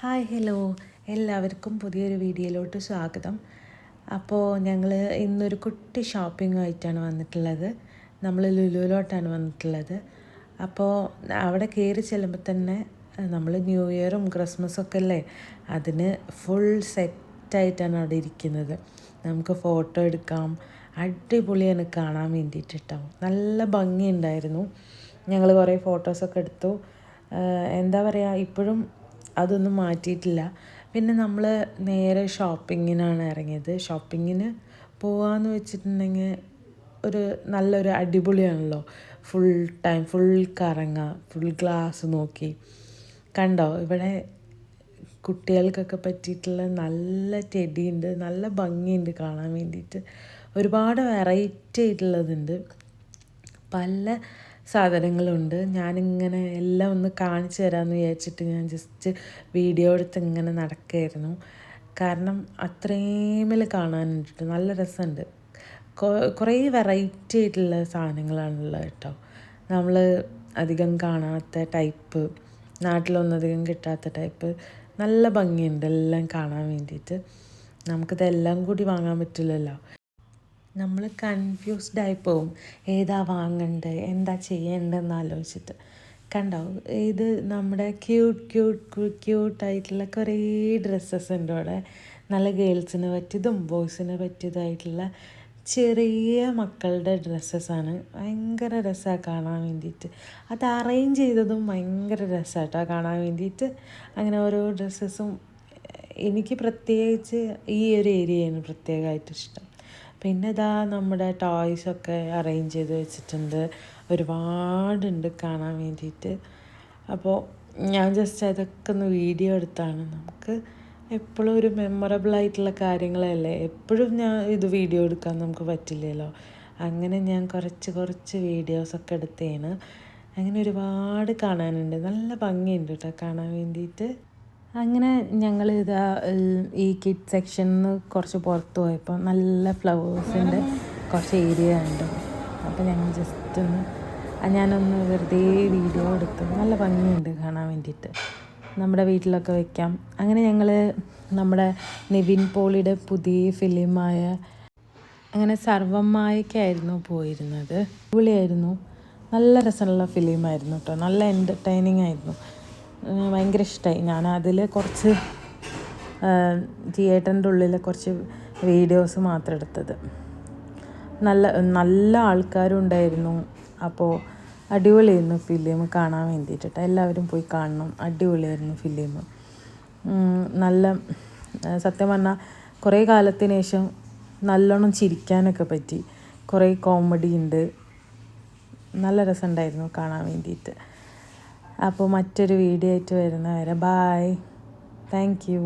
Hi hello, എല്ലാവർക്കും പുതിയൊരു വീഡിയോയിലോട്ട് സ്വാഗതം. അപ്പോൾ ഞങ്ങൾ ഇന്നൊരു കുട്ടി ഷോപ്പിങ്ങുമായിട്ടാണ് വന്നിട്ടുള്ളത്. നമ്മൾ ലുലുവിലോട്ടാണ് വന്നിട്ടുള്ളത്. അപ്പോൾ അവിടെ കയറി ചെല്ലുമ്പോൾ തന്നെ നമ്മൾ ന്യൂ ഇയറും ക്രിസ്മസൊക്കെ അല്ലേ, അതിന് ഫുൾ സെറ്റായിട്ടാണ് അവിടെ ഇരിക്കുന്നത്. നമുക്ക് ഫോട്ടോ എടുക്കാം, അടിപൊളിയാണ് കാണാൻ വേണ്ടിയിട്ടോ. നല്ല ഭംഗിയുണ്ടായിരുന്നു. ഞങ്ങൾ കുറേ ഫോട്ടോസൊക്കെ എടുത്തു. എന്താ പറയുക, ഇപ്പോഴും അതൊന്നും മാറ്റിയിട്ടില്ല. പിന്നെ നമ്മൾ നേരെ ഷോപ്പിങ്ങിനാണ് ഇറങ്ങിയത്. ഷോപ്പിങ്ങിന് പോകാമെന്ന് വെച്ചിട്ടുണ്ടെങ്കിൽ നല്ലൊരു അടിപൊളിയാണല്ലോ. ഫുൾ ടൈം ഫുൾ കറങ്ങുക, ഫുൾ ഗ്ലാസ് നോക്കി കണ്ടോ. ഇവിടെ കുട്ടികൾക്കൊക്കെ പറ്റിയിട്ടുള്ള നല്ല ടെഡിയുണ്ട്, നല്ല ഭംഗിയുണ്ട് കാണാൻ വേണ്ടിയിട്ട്. ഒരുപാട് വെറൈറ്റി ആയിട്ടുള്ളതുണ്ട്, പല സാധനങ്ങളുണ്ട്. ഞാനിങ്ങനെ എല്ലാം ഒന്ന് കാണിച്ചു തരാമെന്ന് വിചാരിച്ചിട്ട് ഞാൻ ജസ്റ്റ് വീഡിയോ എടുത്ത് ഇങ്ങനെ നടക്കുകയായിരുന്നു. കാരണം അത്രയുമിൽ കാണാനുണ്ട്, നല്ല രസമുണ്ട്. കുറേ വെറൈറ്റി ആയിട്ടുള്ള സാധനങ്ങളാണുള്ളത് കേട്ടോ. നമ്മൾ അധികം കാണാത്ത ടൈപ്പ്, നാട്ടിലൊന്നും അധികം കിട്ടാത്ത ടൈപ്പ്, നല്ല ഭംഗിയുണ്ട് എല്ലാം കാണാൻ വേണ്ടിയിട്ട്. നമുക്കിതെല്ലാം കൂടി വാങ്ങാൻ പറ്റില്ലല്ലോ. നമ്മൾ കൺഫ്യൂസ്ഡ് ആയിപ്പോവും, ഏതാ വാങ്ങണ്ടേ, എന്താ ചെയ്യേണ്ടതെന്ന് ആലോചിച്ചിട്ട്. കണ്ടോ, ഇത് നമ്മുടെ ക്യൂട്ടായിട്ടുള്ള കുറേ ഡ്രസ്സസ് ഉണ്ട് അവിടെ. നല്ല ഗേൾസിന് പറ്റിയതും ബോയ്സിന് പറ്റിയതായിട്ടുള്ള ചെറിയ മക്കളുടെ ഡ്രസ്സസ്സാണ്. ഭയങ്കര രസമാണ് കാണാൻ വേണ്ടിയിട്ട്. അത് അറേഞ്ച് ചെയ്തതും ഭയങ്കര രസമാട്ടോ കാണാൻ വേണ്ടിയിട്ട്. അങ്ങനെ ഓരോ ഡ്രസ്സസും എനിക്ക് പ്രത്യേകിച്ച് ഈ ഒരു ഏരിയയാണ് പ്രത്യേകമായിട്ട് ഇഷ്ടം. പിന്നെ ഇതാ നമ്മുടെ ടോയ്സൊക്കെ അറേഞ്ച് ചെയ്ത് വെച്ചിട്ടുണ്ട്, ഒരുപാടുണ്ട് കാണാൻ വേണ്ടിയിട്ട്. അപ്പോൾ ഞാൻ ജസ്റ്റ് അതൊക്കെ ഒന്ന് വീഡിയോ എടുത്താണ്. നമുക്ക് എപ്പോഴും ഒരു മെമ്മറബിളായിട്ടുള്ള കാര്യങ്ങളല്ലേ, എപ്പോഴും ഞാൻ ഇത് വീഡിയോ എടുക്കാൻ നമുക്ക് പറ്റില്ലല്ലോ. അങ്ങനെ ഞാൻ കുറച്ച് വീഡിയോസൊക്കെ എടുത്തതാണ്. അങ്ങനെ ഒരുപാട് കാണാനുണ്ട്, നല്ല ഭംഗിയുണ്ട് കേട്ടോ കാണാൻ വേണ്ടിയിട്ട്. അങ്ങനെ ഞങ്ങൾ ഇതാ ഈ കിഡ് സെക്ഷനിൽ നിന്ന് കുറച്ച് പുറത്ത് പോയപ്പോൾ നല്ല ഫ്ലവേഴ്സിൻ്റെ കുറച്ച് ഏരിയ ഉണ്ട്. അപ്പോൾ ഞങ്ങൾ ജസ്റ്റ് ഞാനൊന്ന് വെറുതെ വീഡിയോ എടുത്തു. നല്ല ഭംഗിയുണ്ട് കാണാൻ വേണ്ടിയിട്ട്, നമ്മുടെ വീട്ടിലൊക്കെ വയ്ക്കാം. അങ്ങനെ ഞങ്ങൾ നമ്മുടെ നിവിൻ പോളിയുടെ പുതിയ ഫിലിമായ അങ്ങനെ സർവ്വമായയ്ക്കായിരുന്നു പോയിരുന്നത്. അടിപൊളിയായിരുന്നു, നല്ല രസമുള്ള ഫിലിമായിരുന്നു കേട്ടോ, നല്ല എൻ്റർടൈനിങ് ആയിരുന്നു. ഭയങ്കര ഇഷ്ടമായി. ഞാൻ അതിൽ കുറച്ച് തിയേറ്ററിൻ്റെ ഉള്ളിൽ കുറച്ച് വീഡിയോസ് മാത്രം എടുത്തത്. നല്ല ആൾക്കാരും ഉണ്ടായിരുന്നു. അപ്പോൾ അടിപൊളിയായിരുന്നു ഫിലിം കാണാൻ വേണ്ടിയിട്ട്. എല്ലാവരും പോയി കാണണം, അടിപൊളിയായിരുന്നു ഫിലിം. നല്ല സത്യം പറഞ്ഞാൽ കുറേ കാലത്തിന് ശേഷം നല്ലോണം ചിരിക്കാനൊക്കെ പറ്റി. കുറേ കോമഡി ഉണ്ട്, നല്ല രസമുണ്ടായിരുന്നു കാണാൻ വേണ്ടിയിട്ട്. അപ്പോൾ മറ്റൊരു വീഡിയോ ആയിട്ട് വരുന്നവരെ ബായ്, താങ്ക് യു.